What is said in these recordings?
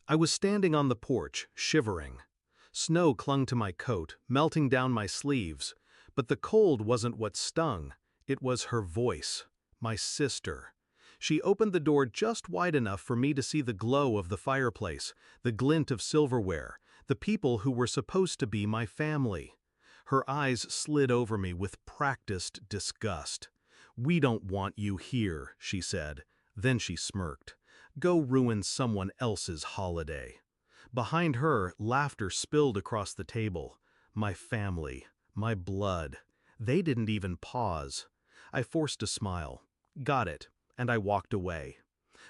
I was standing on the porch, shivering. Snow clung to my coat, melting down my sleeves, but the cold wasn't what stung, it was her voice, my sister. She opened the door just wide enough for me to see the glow of the fireplace, the glint of silverware, the people who were supposed to be my family. Her eyes slid over me with practiced disgust. "We don't want you here," she said. Then she smirked. "Go ruin someone else's holiday." Behind her, laughter spilled across the table. My family, my blood. They didn't even pause. I forced a smile. Got it, and I walked away.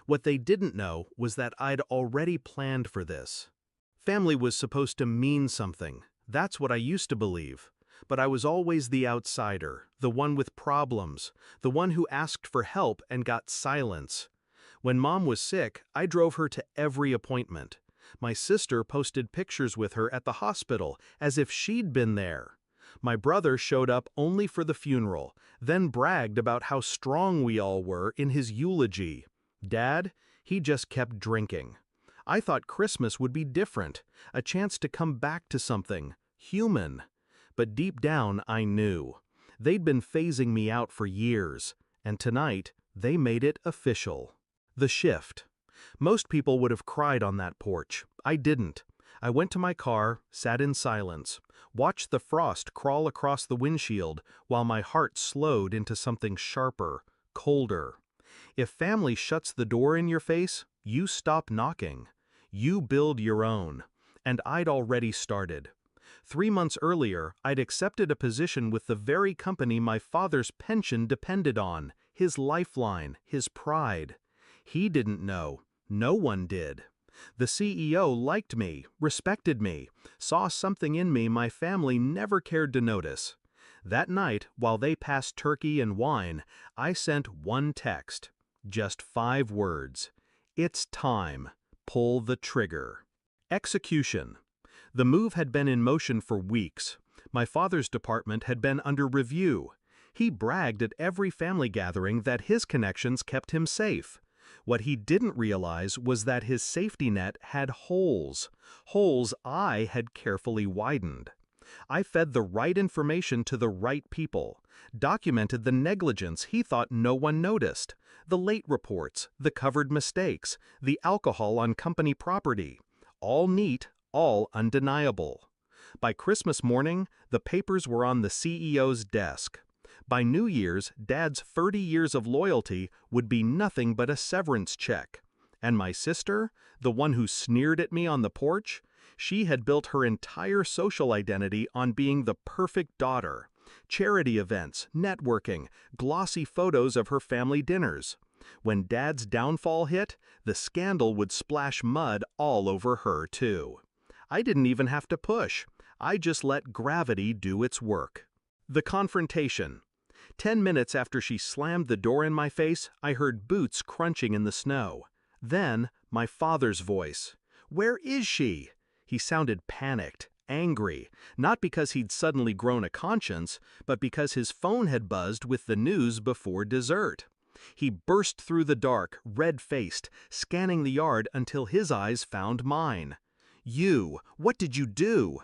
What they didn't know was that I'd already planned for this. Family was supposed to mean something. That's what I used to believe. But I was always the outsider, the one with problems, the one who asked for help and got silence. When Mom was sick, I drove her to every appointment. My sister posted pictures with her at the hospital, as if she'd been there. My brother showed up only for the funeral, then bragged about how strong we all were in his eulogy. Dad, he just kept drinking. I thought Christmas would be different, a chance to come back to something human. But deep down, I knew. They'd been phasing me out for years, and tonight, they made it official. The shift. Most people would have cried on that porch. I didn't. I went to my car, sat in silence, watched the frost crawl across the windshield while my heart slowed into something sharper, colder. If family shuts the door in your face, you stop knocking. You build your own. And I'd already started. 3 months earlier, I'd accepted a position with the very company my father's pension depended on, his lifeline, his pride. He didn't know. No one did. The CEO liked me, respected me, saw something in me my family never cared to notice. That night, while they passed turkey and wine, I sent one text. Just 5 words. "It's time. Pull the trigger." Execution. The move had been in motion for weeks. My father's department had been under review. He bragged at every family gathering that his connections kept him safe. What he didn't realize was that his safety net had holes. Holes I had carefully widened. I fed the right information to the right people, documented the negligence he thought no one noticed, the late reports, the covered mistakes, the alcohol on company property. All neat, all undeniable. By Christmas morning, the papers were on the CEO's desk. By New Year's, Dad's 30 years of loyalty would be nothing but a severance check. And my sister, the one who sneered at me on the porch, she had built her entire social identity on being the perfect daughter. Charity events, networking, glossy photos of her family dinners. When Dad's downfall hit, the scandal would splash mud all over her too. I didn't even have to push. I just let gravity do its work. The confrontation. 10 minutes after she slammed the door in my face, I heard boots crunching in the snow. Then, my father's voice. "Where is she?" He sounded panicked, angry, not because he'd suddenly grown a conscience, but because his phone had buzzed with the news before dessert. He burst through the dark, red-faced, scanning the yard until his eyes found mine. "You, what did you do?"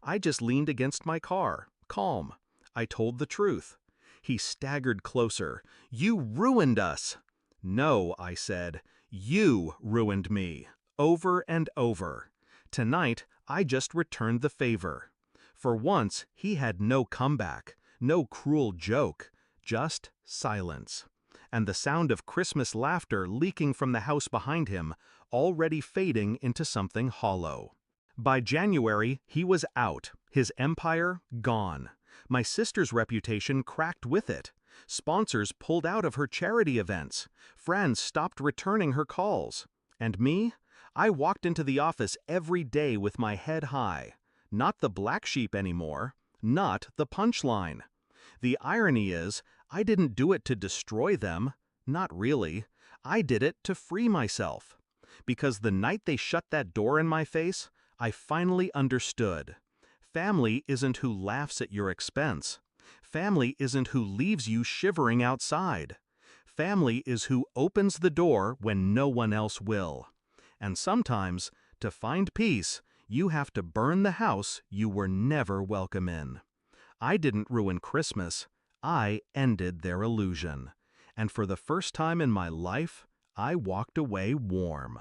I just leaned against my car, calm. I told the truth. He staggered closer. "You ruined us." "No," I said. "You ruined me." Over and over. Tonight, I just returned the favor. For once, he had no comeback, no cruel joke, just silence. And the sound of Christmas laughter leaking from the house behind him, already fading into something hollow. By January, he was out, his empire gone. My sister's reputation cracked with it. Sponsors pulled out of her charity events. Friends stopped returning her calls. And me? I walked into the office every day with my head high. Not the black sheep anymore. Not the punchline. The irony is, I didn't do it to destroy them. Not really. I did it to free myself. Because the night they shut that door in my face, I finally understood. Family isn't who laughs at your expense. Family isn't who leaves you shivering outside. Family is who opens the door when no one else will. And sometimes, To find peace, you have to burn the house you were never welcome in. I didn't ruin Christmas. I ended their illusion. And for the first time in my life, I walked away warm.